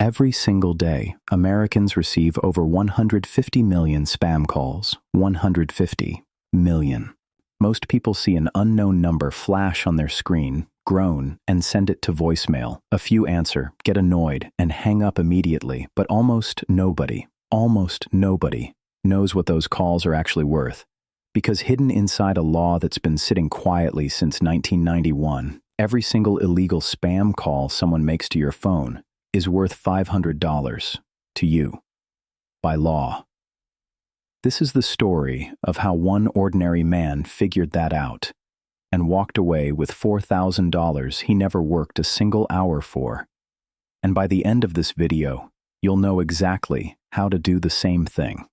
Every single day, Americans receive over 150 million spam calls. 150 million. Most people see an unknown number flash on their screen, groan, and send it to voicemail. A few answer, get annoyed, and hang up immediately, but almost nobody knows what those calls are actually worth. Because hidden inside a law that's been sitting quietly since 1991, every single illegal spam call someone makes to your phone is worth $500 to you, by law. This is the story of how one ordinary man figured that out and walked away with $4,000 he never worked a single hour for. And by the end of this video, you'll know exactly how to do the same thing.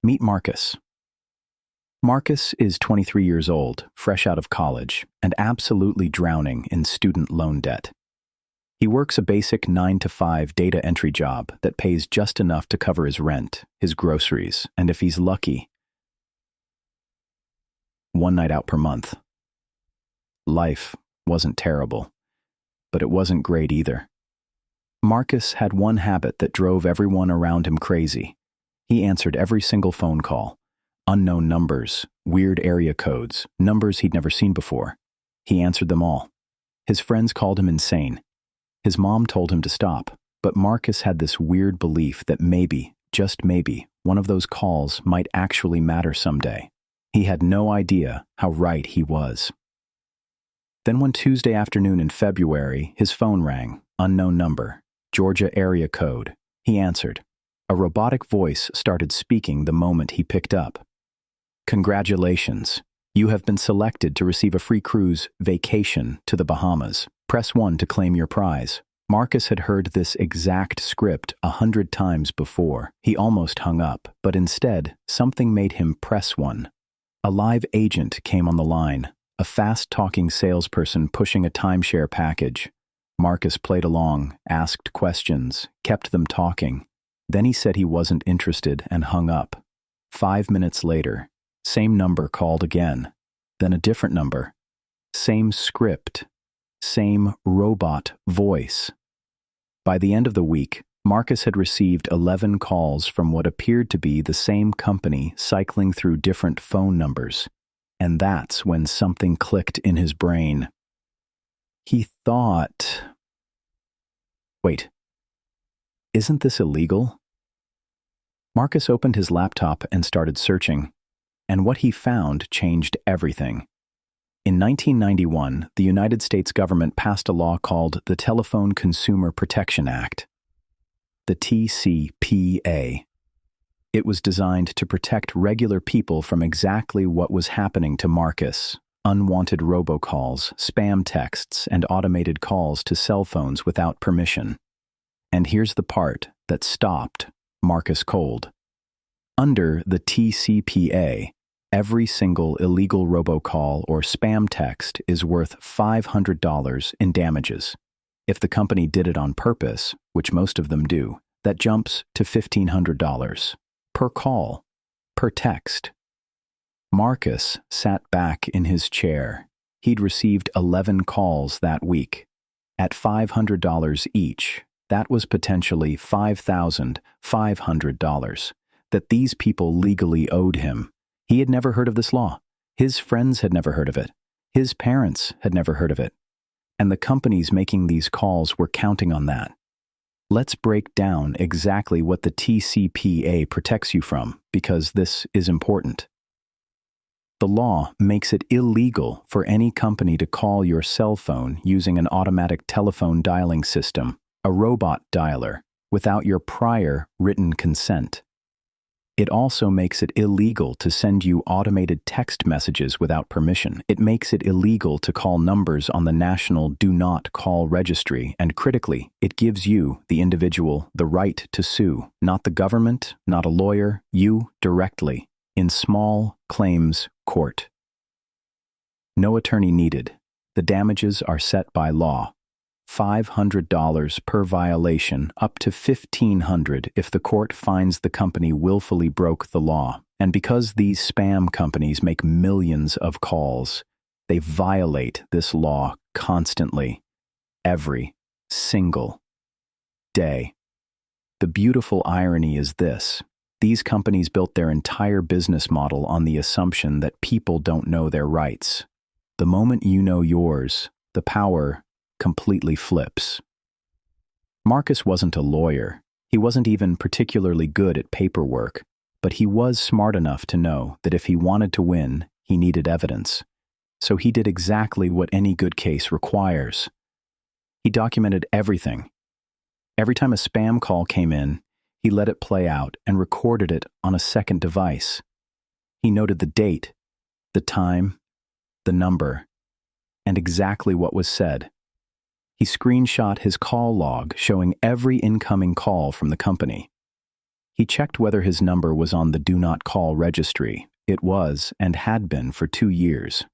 Meet Marcus. Marcus is 23 years old, fresh out of college, and absolutely drowning in student loan debt. He works a basic 9-to-5 data entry job that pays just enough to cover his rent, his groceries, and if he's lucky, one night out per month. Life wasn't terrible, but it wasn't great either. Marcus had one habit that drove everyone around him crazy. He answered every single phone call. Unknown numbers, weird area codes, numbers he'd never seen before. He answered them all. His friends called him insane. His mom told him to stop, but Marcus had this weird belief that maybe, just maybe, one of those calls might actually matter someday. He had no idea how right he was. Then one Tuesday afternoon in February, his phone rang, unknown number, Georgia area code. He answered. A robotic voice started speaking the moment he picked up. Congratulations. You have been selected to receive a free cruise vacation to the Bahamas. Press 1 to claim your prize. Marcus had heard this exact script 100 times before. He almost hung up, but instead, something made him press 1. A live agent came on the line, a fast-talking salesperson pushing a timeshare package. Marcus played along, asked questions, kept them talking. Then he said he wasn't interested and hung up. 5 minutes later, same number called again. Then a different number. Same script. Same robot voice. By the end of the week, Marcus had received 11 calls from what appeared to be the same company cycling through different phone numbers. And that's when something clicked in his brain. He thought, wait, isn't this illegal? Marcus opened his laptop and started searching, and what he found changed everything. In 1991, the United States government passed a law called the Telephone Consumer Protection Act, the TCPA. It was designed to protect regular people from exactly what was happening to Marcus: unwanted robocalls, spam texts, and automated calls to cell phones without permission. And here's the part that stopped Marcus cold. Under the TCPA, every single illegal robocall or spam text is worth $500 in damages. If the company did it on purpose, which most of them do, that jumps to $1,500 per call, per text. Marcus sat back in his chair. He'd received 11 calls that week. At $500 each, that was potentially $5,500 that these people legally owed him. He had never heard of this law. His friends had never heard of it. His parents had never heard of it. And the companies making these calls were counting on that. Let's break down exactly what the TCPA protects you from, because this is important. The law makes it illegal for any company to call your cell phone using an automatic telephone dialing system, a robot dialer, without your prior written consent. It also makes it illegal to send you automated text messages without permission. It makes it illegal to call numbers on the national Do Not Call Registry, and critically, it gives you, the individual, the right to sue, not the government, not a lawyer, you directly, in small claims court. No attorney needed. The damages are set by law. $500 per violation, up to $1,500 if the court finds the company willfully broke the law. And because these spam companies make millions of calls, they violate this law constantly, every single day. The beautiful irony is this: these companies built their entire business model on the assumption that people don't know their rights. The moment you know yours, the power completely flips. Marcus wasn't a lawyer. He wasn't even particularly good at paperwork, but he was smart enough to know that if he wanted to win, he needed evidence. So he did exactly what any good case requires. He documented everything. Every time a spam call came in, he let it play out and recorded it on a second device. He noted the date, the time, the number, and exactly what was said. He screenshot his call log showing every incoming call from the company. He checked whether his number was on the Do Not Call Registry. It was and had been for 2 years.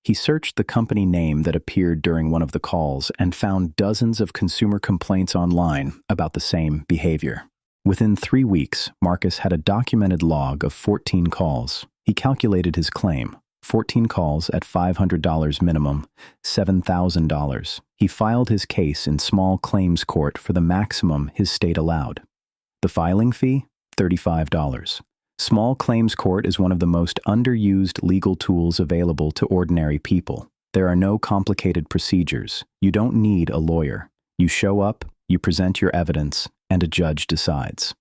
He searched the company name that appeared during one of the calls and found dozens of consumer complaints online about the same behavior. Within 3 weeks, Marcus had a documented log of 14 calls. He calculated his claim: 14 calls at $500 minimum, $7,000. He filed his case in small claims court for the maximum his state allowed. The filing fee? $35. Small claims court is one of the most underused legal tools available to ordinary people. There are no complicated procedures. You don't need a lawyer. You show up, you present your evidence, and a judge decides.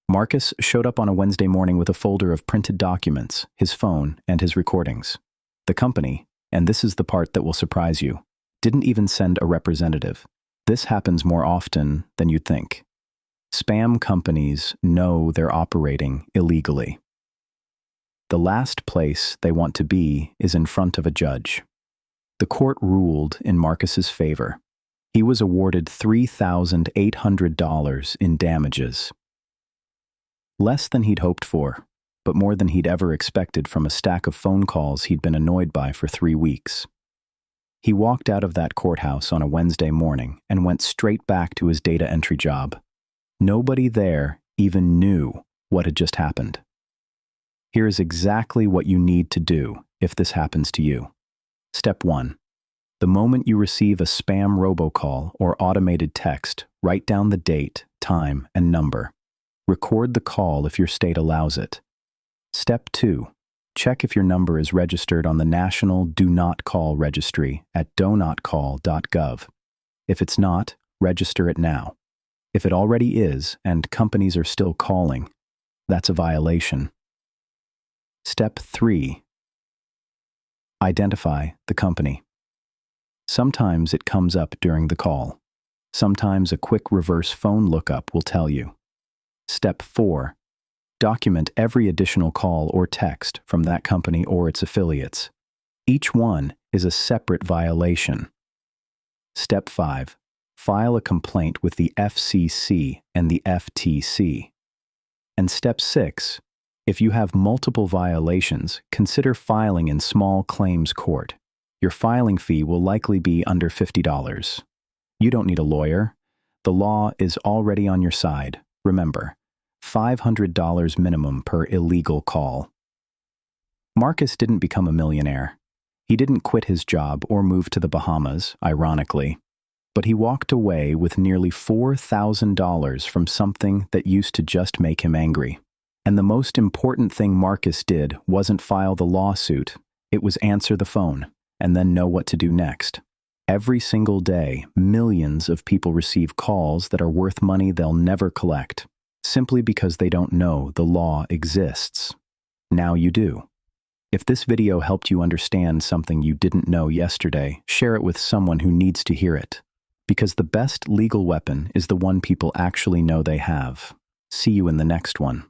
Marcus showed up on a Wednesday morning with a folder of printed documents, his phone, and his recordings. The company, and this is the part that will surprise you, didn't even send a representative. This happens more often than you'd think. Spam companies know they're operating illegally. The last place they want to be is in front of a judge. The court ruled in Marcus's favor. He was awarded $3,800 in damages. Less than he'd hoped for, but more than he'd ever expected from a stack of phone calls he'd been annoyed by for 3 weeks. He walked out of that courthouse on a Wednesday morning and went straight back to his data entry job. Nobody there even knew what had just happened. Here is exactly what you need to do if this happens to you. Step 1. The moment you receive a spam robocall or automated text, write down the date, time, and number. Record the call if your state allows it. Step 2. Check if your number is registered on the National Do Not Call Registry at donotcall.gov. If it's not, register it now. If it already is, and companies are still calling, that's a violation. Step 3. Identify the company. Sometimes it comes up during the call. Sometimes a quick reverse phone lookup will tell you. Step 4. Document every additional call or text from that company or its affiliates. Each one is a separate violation. Step 5. File a complaint with the FCC and the FTC. And Step 6. If you have multiple violations, consider filing in small claims court. Your filing fee will likely be under $50. You don't need a lawyer. The law is already on your side. Remember, $500 minimum per illegal call. Marcus didn't become a millionaire. He didn't quit his job or move to the Bahamas, ironically. But he walked away with nearly $4,000 from something that used to just make him angry. And the most important thing Marcus did wasn't file the lawsuit. It was answer the phone and then know what to do next. Every single day, millions of people receive calls that are worth money they'll never collect, simply because they don't know the law exists. Now you do. If this video helped you understand something you didn't know yesterday, share it with someone who needs to hear it. Because the best legal weapon is the one people actually know they have. See you in the next one.